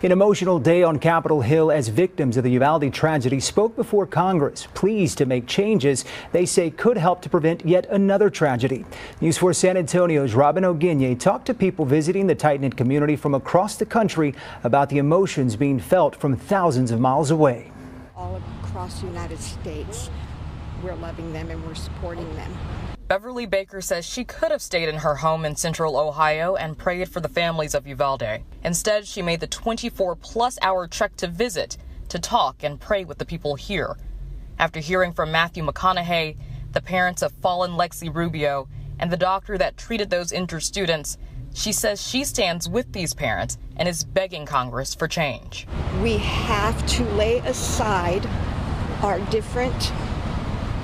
An emotional day on Capitol Hill as victims of the Uvalde tragedy spoke before Congress, pleased to make changes they say could help to prevent yet another tragedy. News 4 San Antonio's Robin Oginye talked to people visiting the tight-knit community from across the country about the emotions being felt from thousands of miles away. All across the United States, we're loving them and we're supporting them. Beverly Baker says she could have stayed in her home in central Ohio and prayed for the families of Uvalde. Instead, she made the 24-plus hour trek to visit, to talk and pray with the people here. After hearing from Matthew McConaughey, the parents of fallen Lexi Rubio, and the doctor that treated those injured students, she says she stands with these parents and is begging Congress for change. We have to lay aside our different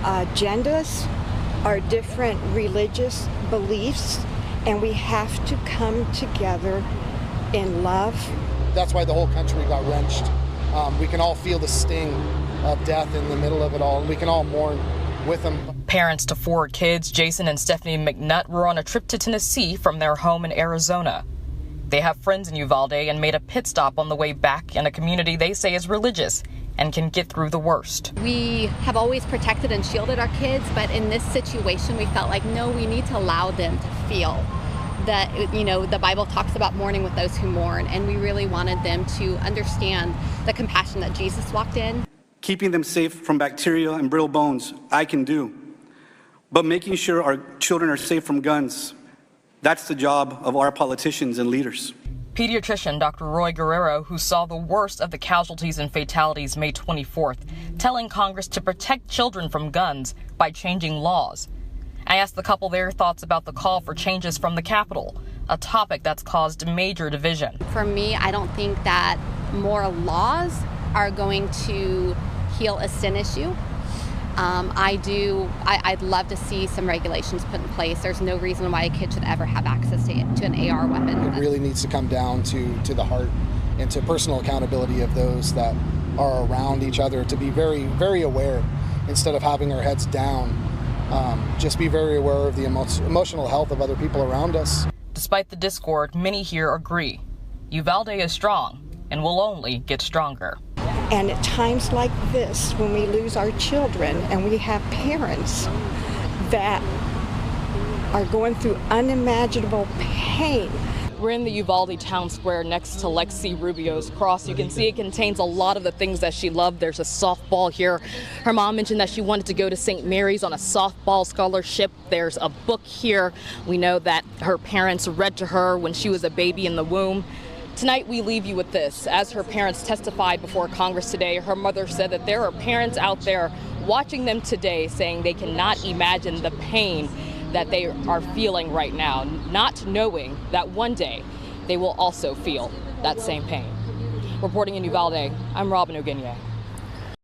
agendas, our different religious beliefs, and we have to come together in love. That's why the whole country got wrenched. We can all feel the sting of death in the middle of it all, and we can all mourn with them. Parents to 4 kids, Jason and Stephanie McNutt, were on a trip to Tennessee from their home in Arizona. They have friends in Uvalde and made a pit stop on the way back in a community they say is religious and can get through the worst. We have always protected and shielded our kids, but in this situation we felt like, no, we need to allow them to feel that, the Bible talks about mourning with those who mourn, and we really wanted them to understand the compassion that Jesus walked in. Keeping them safe from bacteria and brittle bones, I can do. But making sure our children are safe from guns, that's the job of our politicians and leaders. Pediatrician Dr. Roy Guerrero, who saw the worst of the casualties and fatalities May 24th, telling Congress to protect children from guns by changing laws. I asked the couple their thoughts about the call for changes from the Capitol, a topic that's caused major division. For me, I don't think that more laws are going to heal a sin issue. I'd love to see some regulations put in place. There's no reason why a kid should ever have access to an AR weapon. It really needs to come down to the heart and to personal accountability of those that are around each other, to be very, very aware instead of having our heads down. Just be very aware of the emotional health of other people around us. Despite the discord, many here agree. Uvalde is strong and will only get stronger. And at times like this, when we lose our children and we have parents that are going through unimaginable pain. We're in the Uvalde town square next to Lexi Rubio's cross. You can see it contains a lot of the things that she loved. There's a softball here. Her mom mentioned that she wanted to go to St. Mary's on a softball scholarship. There's a book here. We know that her parents read to her when she was a baby in the womb. Tonight, we leave you with this. As her parents testified before Congress today, her mother said that there are parents out there watching them today saying they cannot imagine the pain that they are feeling right now, not knowing that one day they will also feel that same pain. Reporting in Uvalde, I'm Robin Oginye.